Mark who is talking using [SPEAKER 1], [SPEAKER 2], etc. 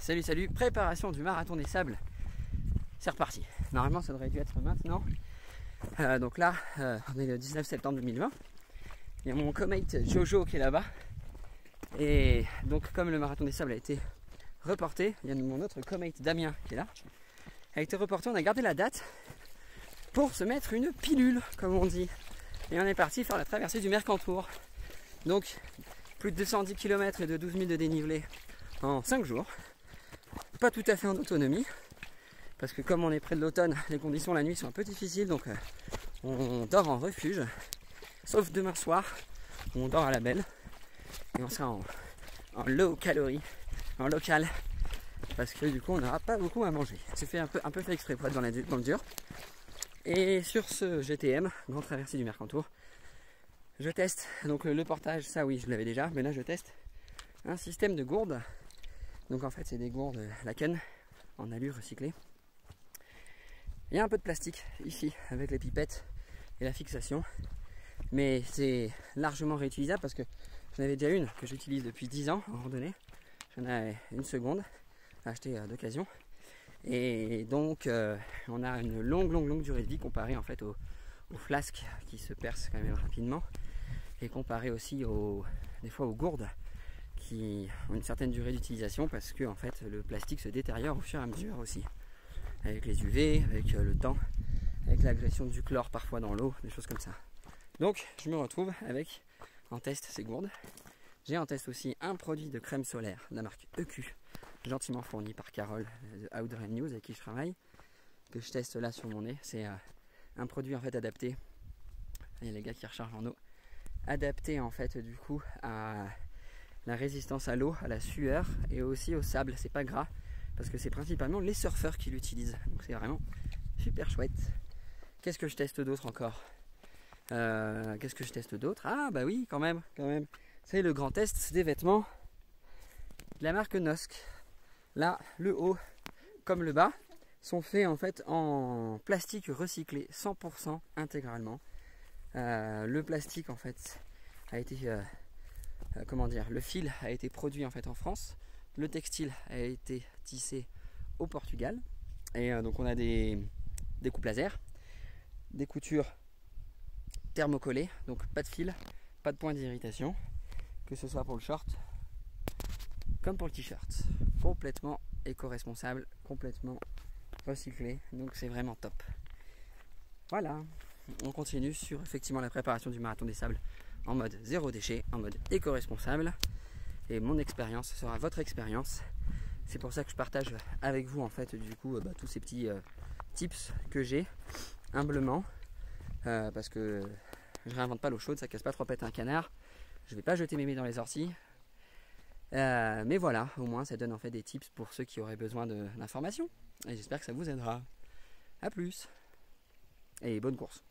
[SPEAKER 1] Salut, préparation du marathon des sables. C'est reparti. Normalement ça devrait dû être maintenant. Donc là, on est le 19 septembre 2020. Il y a mon co-mate Jojo qui est là-bas. Et donc comme le marathon des sables a été reporté, il y a mon autre co-mate Damien qui est là. A été reporté, on a gardé la date pour se mettre une pilule, comme on dit. Et on est parti faire la traversée du Mercantour. Donc plus de 210 km et de 12 000 de dénivelé en 5 jours. Pas tout à fait en autonomie, parce que comme on est près de l'automne, les conditions la nuit sont un peu difficiles, donc on dort en refuge, sauf demain soir, où on dort à la belle, et on sera en low calories, en local, parce que du coup on n'aura pas beaucoup à manger. C'est fait un peu fait exprès pour être dans le dur. Et sur ce GTM, Grande Traversée du Mercantour, je teste, donc le portage, ça oui je l'avais déjà, mais là je teste un système de gourdes. Donc en fait c'est des gourdes Laken en alu recyclé. Il y a un peu de plastique ici avec les pipettes et la fixation, mais c'est largement réutilisable parce que j'en avais déjà une que j'utilise depuis 10 ans en randonnée. J'en ai une seconde achetée d'occasion, et donc on a une longue durée de vie comparée en fait aux flasques qui se percent quand même rapidement, et comparée aussi des fois aux gourdes qui ont une certaine durée d'utilisation, parce que en fait le plastique se détériore au fur et à mesure aussi, avec les UV, avec le temps, avec l'agression du chlore parfois dans l'eau, des choses comme ça. Donc je me retrouve avec en test ces gourdes. J'ai en test aussi un produit de crème solaire de la marque EQ, gentiment fourni par Carole de Outdoor News avec qui je travaille, que je teste là sur mon nez. C'est un produit en fait adapté, il y a les gars qui rechargent en eau, adapté en fait du coup à la résistance à l'eau, à la sueur et aussi au sable. C'est pas gras parce que c'est principalement les surfeurs qui l'utilisent, donc c'est vraiment super chouette. Qu'est-ce que je teste d'autre encore? Qu'est-ce que je teste d'autre? Ah bah oui, quand même. C'est le grand test des vêtements de la marque Nosk. Là, le haut comme le bas sont faits en fait en plastique recyclé 100% intégralement. Le plastique en fait a été le fil a été produit en fait en France, le textile a été tissé au Portugal, et donc on a des coupes laser, des coutures thermocollées, donc pas de fil, pas de point d'irritation, que ce soit pour le short comme pour le t-shirt, complètement éco-responsable, complètement recyclé, donc c'est vraiment top. Voilà, on continue sur effectivement la préparation du marathon des sables en mode zéro déchet, en mode éco-responsable, et mon expérience sera votre expérience. C'est pour ça que je partage avec vous en fait du coup tous ces petits tips que j'ai humblement, parce que je réinvente pas l'eau chaude, ça casse pas trois pattes à un canard, je vais pas jeter mes mains dans les orties, mais voilà, au moins ça donne en fait des tips pour ceux qui auraient besoin d'informations, et j'espère que ça vous aidera. A plus et bonne course.